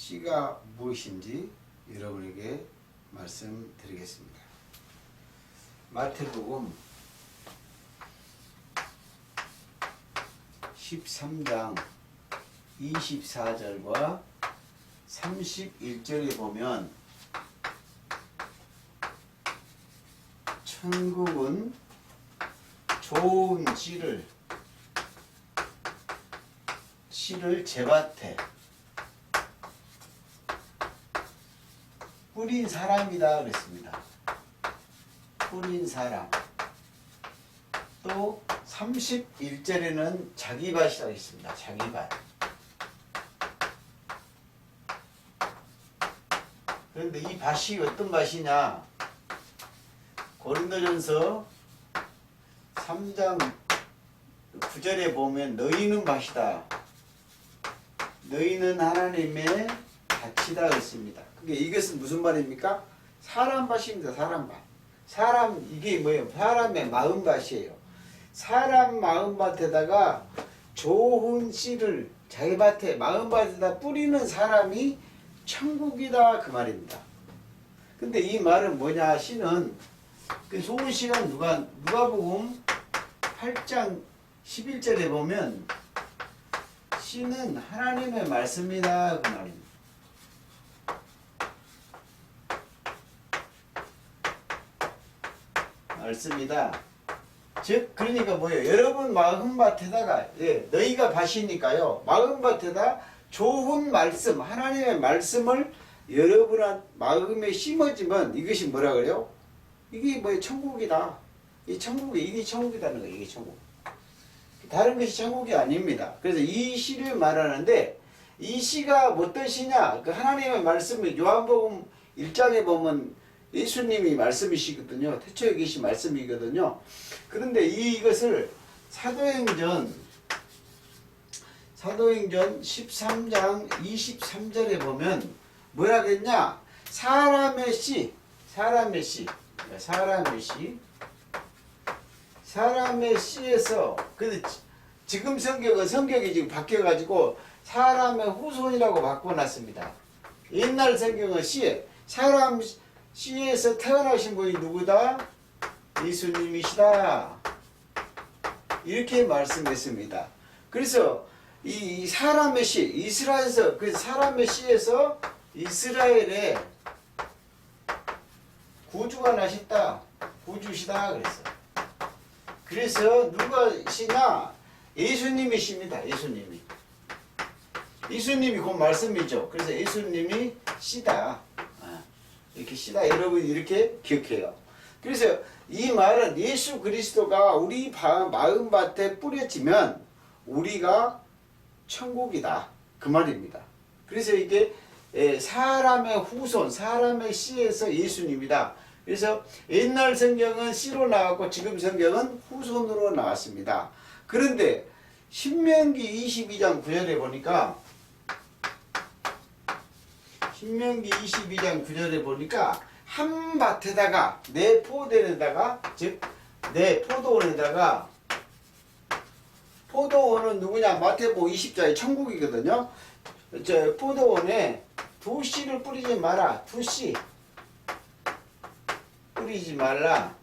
씨가 무엇인지 여러분에게 말씀드리겠습니다. 마태복음 13장 24절과 31절에 보면 천국은 좋은 씨를 제밭에 뿌린 사람이다 그랬습니다. 뿌린 사람. 또 31절에는 자기 밭이라고 했습니다. 자기 밭. 그런데 이 밭이 어떤 밭이냐? 고린도전서 3장 9절에 보면 너희는 밭이다. 너희는 하나님의 밭이다 그랬습니다. 그게 이것은 무슨 말입니까? 사람 밭입니다. 사람 밭. 사람 이게 뭐예요? 사람의 마음 밭이에요. 사람 마음 밭에다가 좋은 씨를 자기 밭에 마음 밭에다 뿌리는 사람이 천국이다 그 말입니다. 근데 이 말은 뭐냐? 씨는 그 좋은 씨가 누가복음 8장 11절에 보면 씨는 하나님의 말씀이다 그 말입니다. 말씀이다. 즉 그러니까 뭐예요? 여러분 마음밭에다가 너희가 밭이니까요. 마음밭에다 좋은 말씀 하나님의 말씀을 여러분 마음에 심어지면 이것이 뭐라 그래요? 이게 뭐예요? 천국이다. 이게 천국이다는 거예요. 이게 천국. 다른 것이 천국이 아닙니다. 그래서 이 시를 말하는데 이 시가 어떤 시냐? 그 하나님의 말씀을 요한복음 1장에 보면 예수님이 말씀이시거든요. 태초에 계신 말씀이거든요. 그런데 이것을 사도행전 13장 23절에 보면 뭐라 그랬냐? 사람의 씨에서 근데 지금 성격이 지금 바뀌어가지고 사람의 후손이라고 바꿔놨습니다. 옛날 성경은 사람 씨에서 태어나신 분이 누구다? 예수님이시다. 이렇게 말씀했습니다. 그래서 이 사람의 씨, 이스라엘에서 그 사람의 씨에서 이스라엘에 구주가 나셨다. 구주시다 그랬어. 그래서 누가 시냐? 예수님이십니다. 예수님이 곧 말씀이죠. 그래서 예수님이 씨다. 이렇게 씨다. 여러분이 이렇게 기억해요. 그래서 이 말은 예수 그리스도가 우리 마음밭에 뿌려지면 우리가 천국이다. 그 말입니다. 그래서 이게 사람의 후손, 사람의 씨에서 예수님이다. 그래서 옛날 성경은 씨로 나왔고 지금 성경은 후손으로 나왔습니다. 그런데 신명기 22장 9절에 보니까 한 밭에다가 내 포도원에다가 즉 내 포도원에다가 포도원은 누구냐? 마태복음 20장의 천국이거든요. 저 포도원에 두 씨를 뿌리지 마라. 두 씨 뿌리지 말라.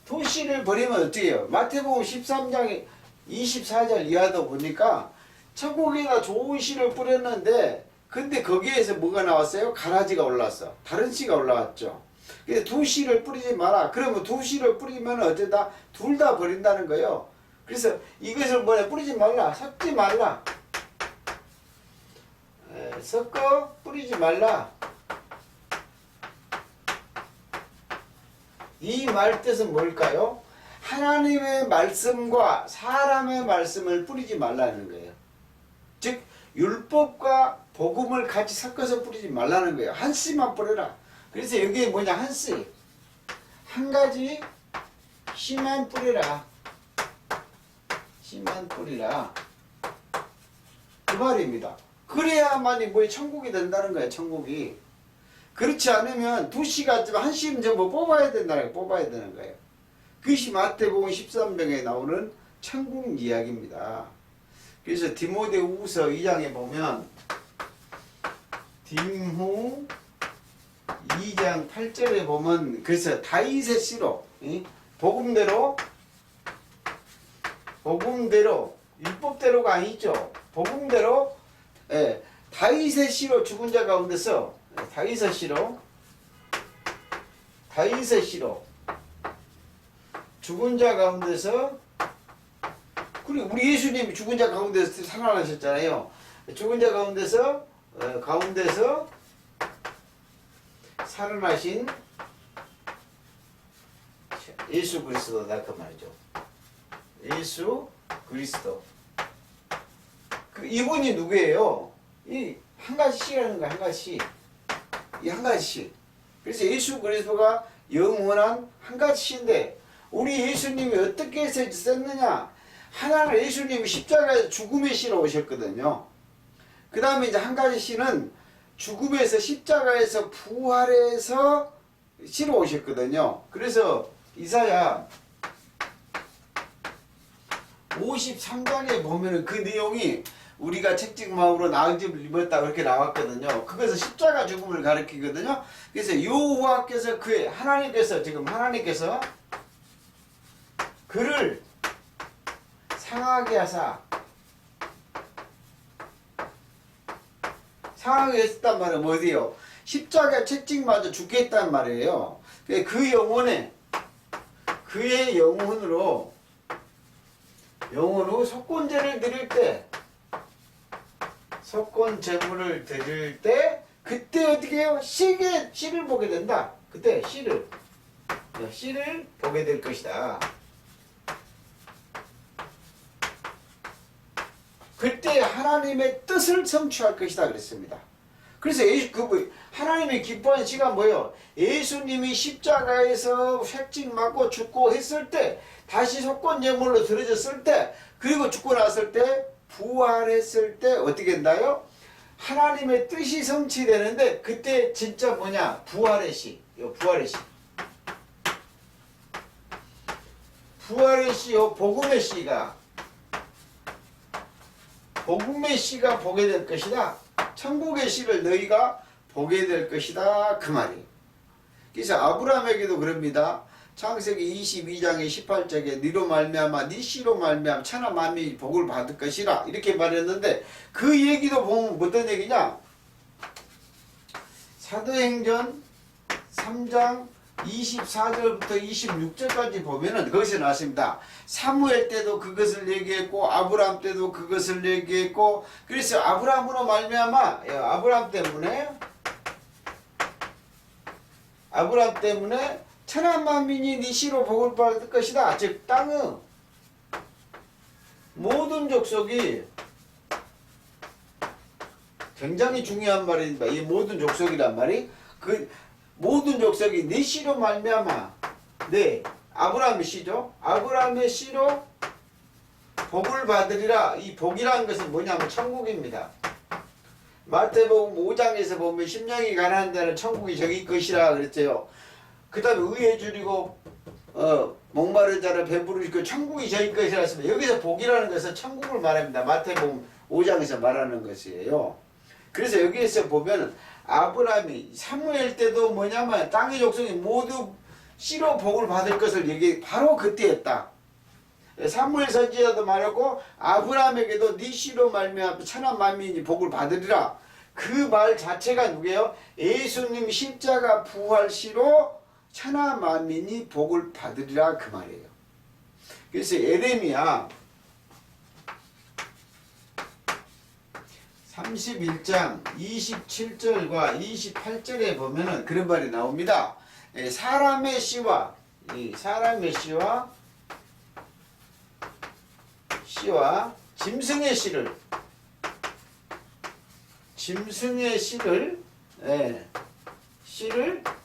두 씨를 버리면 어떻게 해요? 마태복음 13장 24절 이하도 보니까 천국에다 좋은 씨를 뿌렸는데 근데 거기에서 뭐가 나왔어요? 가라지가 올라왔어. 다른 씨가 올라왔죠. 그래서 두 씨를 뿌리지 마라. 그러면 두 씨를 뿌리면 어쩌다 둘 다 버린다는 거예요. 그래서 이것을 뭐냐? 뿌리지 말라. 섞지 말라. 섞어 뿌리지 말라. 이 말 뜻은 뭘까요? 하나님의 말씀과 사람의 말씀을 뿌리지 말라는 거예요. 즉 율법과 복음을 같이 섞어서 뿌리지 말라는 거예요. 한 씨만 뿌려라. 그래서 여기에 뭐냐? 한 씨. 한 가지 씨만 뿌리라. 씨만 뿌리라. 그 말입니다. 그래야만이 뭐에 천국이 된다는 거예요. 천국이. 그렇지 않으면 두 씨가 있지만 한 씨는 전부 뽑아야 된다는 거예요. 뽑아야 되는 거예요. 그것이 마태복음 13장에 나오는 천국 이야기입니다. 그래서 디모데후서 2장에 보면 디모 2장 8절에 보면 그래서 다윗의 씨로 복음대로 율법대로가 아니죠. 복음대로 다윗의 씨로 죽은 자 가운데서 다윗의 씨로 죽은 자 가운데서 그리고 우리 예수님이 죽은 자 가운데서 살아나셨잖아요. 죽은 자 가운데서 살아나신 예수 그리스도다 그 말이죠. 예수 그리스도. 이분이 누구예요? 이 한 가지씩이라는 거야, 한 가지씩. 이 한 가지씩. 그래서 예수 그리스도가 영원한 한 가지씩인데 우리 예수님이 어떻게 해서 썼느냐? 하나는 예수님이 십자가에서 죽음의 씨로 오셨거든요. 그 다음에 이제 한 가지 씨는 죽음에서 십자가에서 부활해서 씨로 오셨거든요. 그래서 이사야 53장에 보면은 그 내용이 우리가 책찍 마음으로 나은 집을 입었다 그렇게 나왔거든요. 그것은 십자가 죽음을 가리키거든요. 그래서 여호와께서 하나님께서 그를 상하게 했단 말은 어디요? 십자가 채찍 맞아 죽겠단 말이에요. 그 영혼에 그의 영혼으로 속건제를 드릴 때 그때 어떻게 해요? 씨를 보게 된다. 그때 씨를 보게 될 것이다. 그때 하나님의 뜻을 성취할 것이다 그랬습니다. 그래서 하나님이 기뻐하는 시간 뭐예요? 예수님이 십자가에서 채찍 맞고 죽고 했을 때 다시 속건제물로 들어졌을 때 그리고 죽고 났을 때 부활했을 때 어떻게 된다요? 하나님의 뜻이 성취되는데 그때 진짜 뭐냐? 부활의 씨. 복음의 씨가 보게 될 것이다. 천국의 씨를 너희가 보게 될 것이다. 그 말이에요. 그래서 아브라함에게도 그럽니다. 창세기 22장의 18절에 니로 말미암아 니 씨로 말미암아 천하 만민이 복을 받을 것이라 이렇게 말했는데 그 얘기도 보면 어떤 얘기냐? 사도행전 3장 24절부터 26절까지 보면은 거기서 나왔습니다. 사무엘 때도 그것을 얘기했고 아브라함 때도 그것을 얘기했고 그래서 아브라함으로 말미암아 아브라함 때문에 천하 만민이 네 씨로 복을 받을 것이다. 즉 땅의 모든 족속이 굉장히 중요한 말입니다. 이 모든 족속이란 말이 모든 족속이 네 씨로 말미암아 아브라함의 씨죠. 아브라함의 씨로 복을 받으리라. 이 복이라는 것은 뭐냐면 천국입니다. 마태복음 5장에서 보면 심령이 가난한 자는 천국이 저기 것이라 그랬어요. 그 다음에 의에 줄이고 목마른 자를 배부르시고 천국이 저희 것이라 했습니다. 여기서 복이라는 것은 천국을 말합니다. 마태복음 5장에서 말하는 것이에요. 그래서 여기에서 보면 아브라함이 사무엘 때도 뭐냐면 땅의 족속이 모두 씨로 복을 받을 것을 바로 그때였다. 사무엘 선지자도 말하고 아브라함에게도 네 씨로 말미암아 천하 만민이 복을 받으리라. 그 말 자체가 누구예요? 예수님 십자가 부활 씨로 천하 만민이 복을 받으리라 그 말이에요. 그래서 예레미야 31장 27절과 28절에 보면은 그런 말이 나옵니다. 사람의 씨와 짐승의 씨를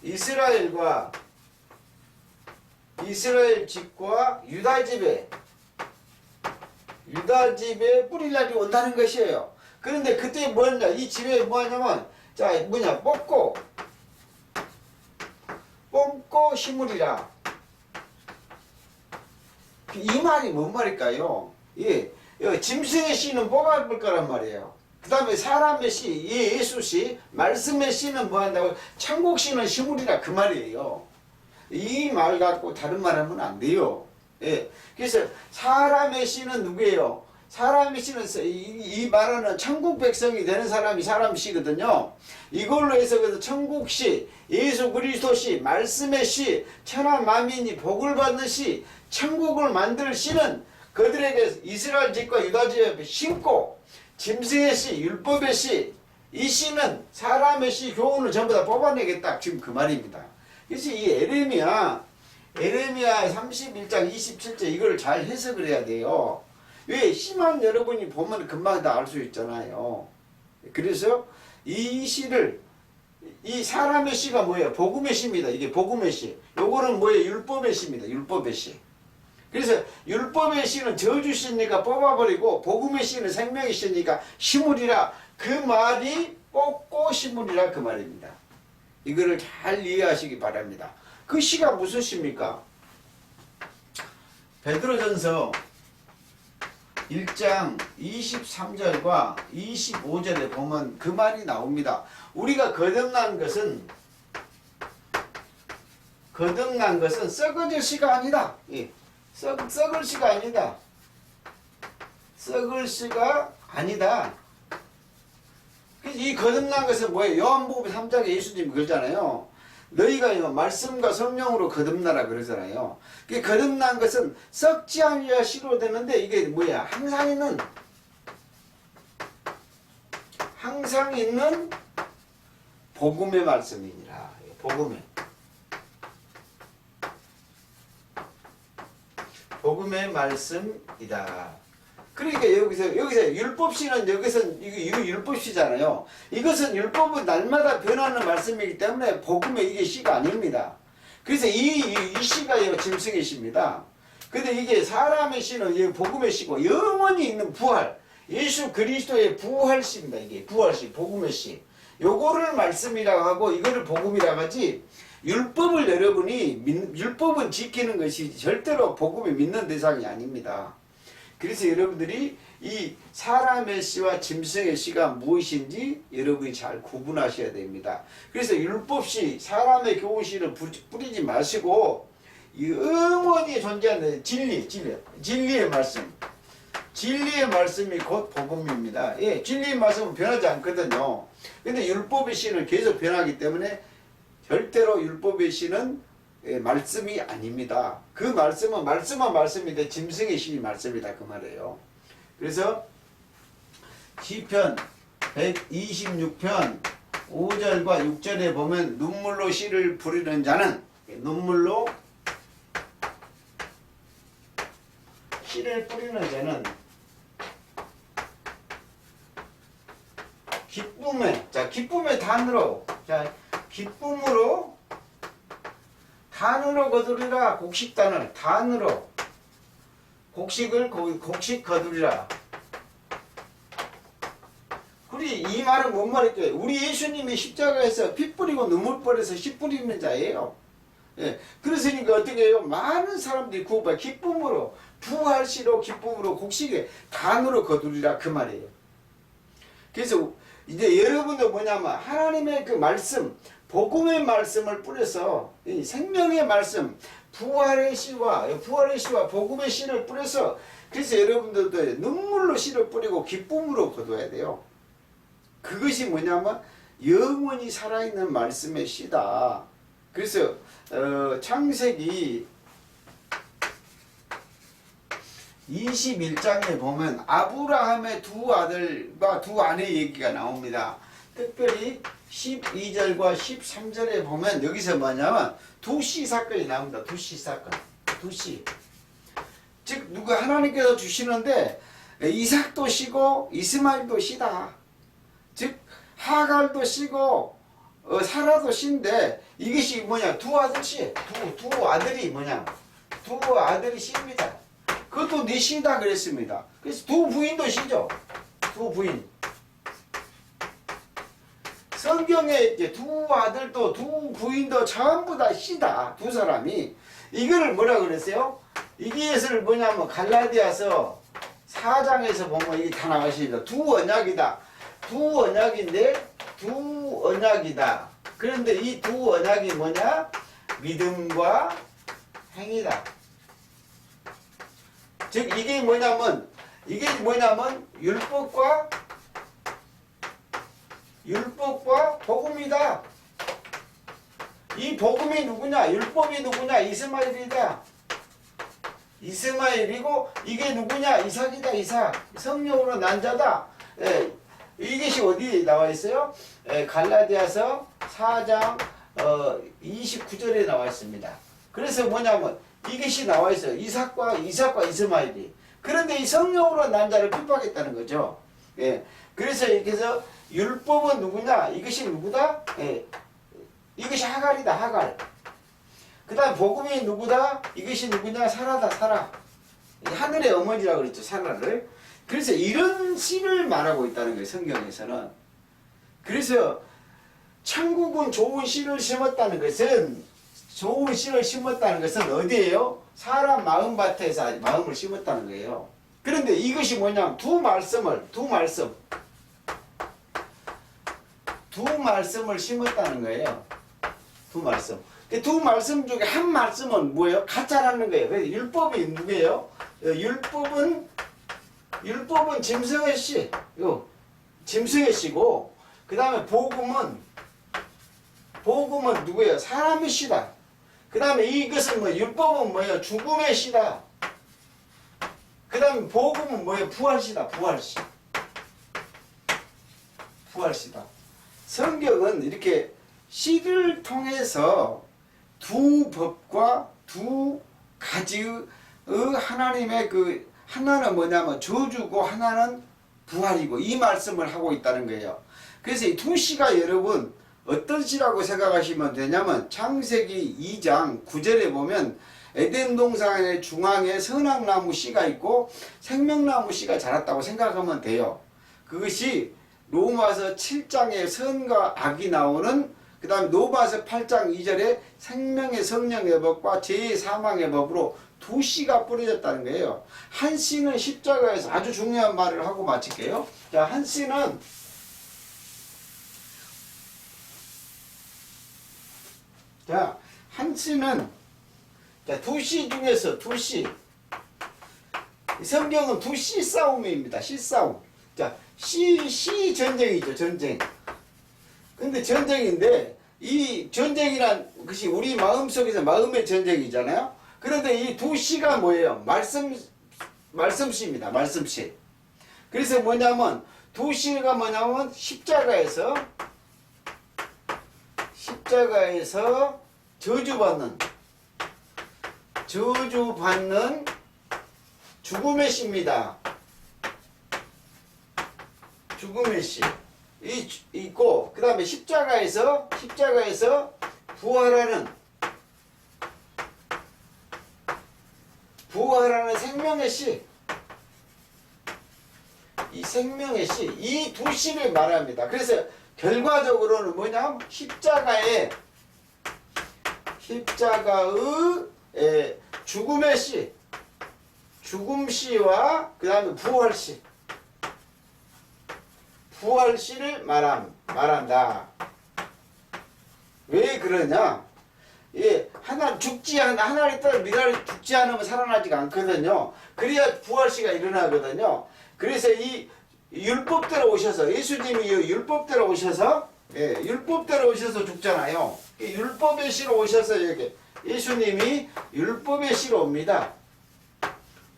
이스라엘 집과 유다 집에 뿌릴 날이 온다는 것이에요. 그런데 그때 뭐냐? 이 집에 뭐하냐면 뽑고 심으리라. 이 말이 뭔 말일까요? 예, 짐승의 씨는 뽑아볼 거란 말이에요. 그 다음에 사람의 씨, 예수 씨, 말씀의 씨는 뭐 한다고? 천국 씨는 시물이라 그 말이에요. 이 말 갖고 다른 말 하면 안 돼요. 예. 그래서 사람의 씨는 누구예요? 사람의 씨는 이 말하는 천국 백성이 되는 사람이 사람 씨거든요. 이걸로 해서 그래서 천국 씨, 예수 그리스도 씨, 말씀의 씨, 천하 만민이 복을 받는 씨, 천국을 만들 씨는 그들에게 이스라엘 집과 유다 집에 심고 짐승의 씨, 율법의 씨, 이 씨는 사람의 씨, 교훈을 전부 다 뽑아내겠다. 지금 그 말입니다. 그래서 이 에레미야 31장 27절 이걸 잘 해석을 해야 돼요. 왜? 시만 여러분이 보면 금방 다 알 수 있잖아요. 그래서 이 시를, 이 사람의 시가 뭐예요? 복음의 시입니다. 이게 복음의 시. 요거는 뭐예요? 율법의 시입니다. 율법의 시. 그래서 율법의 씨는 저주시니까 뽑아버리고 복음의 씨는 생명의 씨니까 시물이라, 그 말이 뽑고 시물이라 그 말입니다. 이거를 잘 이해하시기 바랍니다. 그 시가 무슨 시입니까? 베드로전서 1장 23절과 25절에 보면 그 말이 나옵니다. 우리가 거듭난 것은 썩어질 시가 아니다. 예. 썩을 시가 아니다. 썩을 시가 아니다. 이 거듭난 것은 뭐예요? 요한복음 3장에 예수님이 그러잖아요. 너희가 말씀과 성령으로 거듭나라 그러잖아요. 거듭난 것은 썩지 아니하 시로 되는데 이게 뭐야? 항상 있는 복음의 말씀이니라. 복음의 말씀이다. 그러니까 여기서 율법시는 이거 율법시잖아요. 이것은 율법은 날마다 변하는 말씀이기 때문에 복음의 이게 시가 아닙니다. 그래서 이 시가 짐승의 시입니다. 근데 이게 사람의 시는 이 복음의 시고 영원히 있는 부활, 예수 그리스도의 부활시입니다. 이게 부활시, 복음의 시. 요거를 말씀이라고 하고 이거를 복음이라고 하지. 율법을 율법은 지키는 것이 절대로 복음을 믿는 대상이 아닙니다. 그래서 여러분들이 이 사람의 씨와 짐승의 씨가 무엇인지 여러분이 잘 구분하셔야 됩니다. 그래서 율법시, 사람의 교훈시를 뿌리지 마시고 영원히 존재하는 진리의 말씀. 진리의 말씀이 곧 복음입니다. 예, 진리의 말씀은 변하지 않거든요. 근데 율법의 씨는 계속 변하기 때문에 절대로 율법의 시는 말씀이 아닙니다. 그 말씀은 말씀인데 짐승의 신이 말씀이다 그 말이에요. 그래서 시편 126편 5절과 6절에 보면 눈물로 시를 부리는 자는 눈물로 시를 뿌리는 자는 기쁨의 단으로 단으로 거두리라. 곡식단을 단으로 곡식 거두리라. 우리 이 말은 뭔 말일까요? 우리 예수님이 십자가에서 피 뿌리고 눈물 뿌려서 씨 뿌리는 자예요. 예. 그러니까 어떻게 해요? 많은 사람들이 구원받아 기쁨으로 부활시로 기쁨으로 곡식에 단으로 거두리라 그 말이에요. 그래서 이제 여러분도 뭐냐면 하나님의 그 말씀, 복음의 말씀을 뿌려서 이 생명의 말씀, 부활의 씨와 복음의 씨를 뿌려서 그래서 여러분들도 눈물로 씨를 뿌리고 기쁨으로 거둬야 돼요. 그것이 뭐냐면 영원히 살아있는 말씀의 씨다. 그래서 창세기 21장에 보면 아브라함의 두 아들과 두 아내 얘기가 나옵니다. 특별히 12절과 13절에 보면 여기서 뭐냐면 두씨 사건이 나옵니다. 두씨 사건. 두씨. 즉 누가 하나님께서 주시는데 이삭도 씨고 이스마엘도 씨다. 즉 하갈도 씨고 사라도 씨인데 이것이 뭐냐 두 아들씨. 두 아들이 뭐냐 두 아들이 씨입니다. 그것도 네 씨다 그랬습니다. 그래서 두 부인도 씨죠. 두 부인. 성경에 이제 두 아들도 두 부인도 전부 다 씨다. 두 사람이. 이거를 뭐라 그랬어요? 이것을 뭐냐면 갈라디아서 4장에서 보면 이게 다 나와 있습니다. 두 언약이다. 두 언약인데 두 언약이다. 그런데 이 두 언약이 뭐냐? 믿음과 행위다. 즉 이게 뭐냐면 율법과 복음이다. 이 복음이 누구냐? 율법이 누구냐? 이스마엘이다. 이스마엘이고 이게 누구냐? 이삭이다. 이삭. 성령으로 난 자다. 예, 이것이 어디에 나와 있어요? 예, 갈라디아서 4장 29절에 나와 있습니다. 그래서 뭐냐면 이것이 나와 있어요. 이삭과 이스마엘이. 그런데 이 성령으로 난 자를 핍박했다는 거죠. 예, 그래서 이렇게서 율법은 누구냐? 이것이 누구다? 예, 이것이 하갈이다. 하갈. 그 다음 복음이 누구다? 이것이 누구냐? 사라다. 사라. 하늘의 어머니라고 그랬죠. 사라를. 그래서 이런 씨를 말하고 있다는 거예요. 성경에서는. 그래서 천국은 좋은 씨를 심었다는 것은 어디예요? 사람 마음밭에서 마음을 심었다는 거예요. 그런데 이것이 뭐냐면 두 말씀을 심었다는 거예요. 두 말씀. 그 두 말씀 중에 한 말씀은 뭐예요? 가짜라는 거예요. 그래서 율법이 누구예요? 율법은 짐승의 씨, 짐승의 씨고, 그 다음에 복음은 누구예요? 사람의 씨다. 그 다음에 이것은 율법은 뭐예요? 죽음의 씨다. 그 다음에 복음은 뭐예요? 부활씨다. 부활씨다. 성경은 이렇게 씨를 통해서 두 법과 두 가지의 하나님의 하나는 뭐냐면 저주고 하나는 부활이고 이 말씀을 하고 있다는 거예요. 그래서 이 두 씨가 여러분 어떤 씨라고 생각하시면 되냐면 창세기 2장 9절에 보면 에덴 동산의 중앙에 선악나무 씨가 있고 생명나무 씨가 자랐다고 생각하면 돼요. 그것이 로마서 7장에 선과 악이 나오는, 그 다음에 로마서 8장 2절에 생명의 성령의 법과 죄의 사망의 법으로 두 씨가 뿌려졌다는 거예요. 한 씨는 십자가에서 아주 중요한 말을 하고 마칠게요. 자, 한 씨는 두 씨 중에서 두 씨. 성경은 두 씨 싸움입니다. 씨 싸움. 자, 씨 전쟁이죠. 전쟁. 근데 전쟁인데 이 전쟁이란 것이 우리 마음속에서 마음의 전쟁이잖아요. 그런데 이 두 씨가 뭐예요? 말씀씨입니다. 말씀씨. 그래서 뭐냐면 두 씨가 뭐냐면 십자가에서 저주받는 죽음의 씨입니다. 죽음의 씨. 있고, 그 다음에 십자가에서 부활하는 생명의 씨. 이 생명의 씨. 이 두 씨를 말합니다. 그래서 결과적으로는 뭐냐면 십자가의 죽음의 씨, 죽음 씨와 그 다음에 부활 씨를 말한다. 왜 그러냐? 예, 하나님 따라 미라를 죽지 않으면 살아나지가 않거든요. 그래야 부활 씨가 일어나거든요. 그래서 이 율법대로 오셔서, 예수님이 율법대로 오셔서, 율법대로 오셔서 죽잖아요. 율법의 씨로 오셔서 이렇게 예수님이 율법의 씨로 옵니다.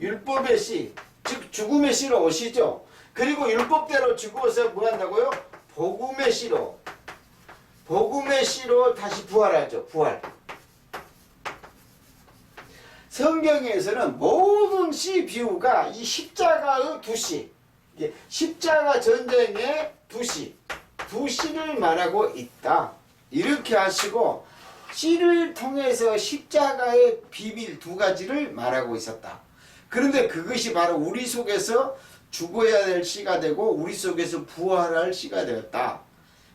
율법의 씨, 즉 죽음의 씨로 오시죠. 그리고 율법대로 죽어서 뭐 한다고요? 복음의 씨로 다시 부활하죠. 부활. 성경에서는 모든 씨 비유가 이 십자가의 두 씨, 십자가 전쟁의 두 씨를 말하고 있다. 이렇게 하시고 씨를 통해서 십자가의 비밀 두 가지를 말하고 있었다. 그런데 그것이 바로 우리 속에서 죽어야 될 씨가 되고 우리 속에서 부활할 씨가 되었다.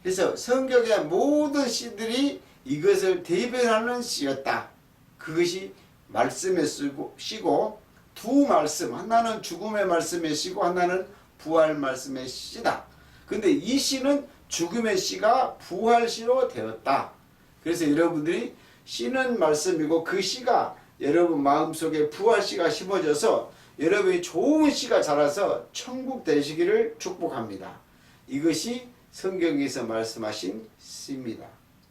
그래서 성경의 모든 씨들이 이것을 대변하는 씨였다. 그것이 말씀의 씨고 두 말씀, 하나는 죽음의 말씀의 씨고 하나는 부활 말씀의 씨다. 근데 이 씨는 죽음의 씨가 부활 씨로 되었다. 그래서 여러분들이 씨는 말씀이고 그 씨가 여러분 마음속에 부활 씨가 심어져서 여러분이 좋은 씨가 자라서 천국 되시기를 축복합니다. 이것이 성경에서 말씀하신 씨입니다.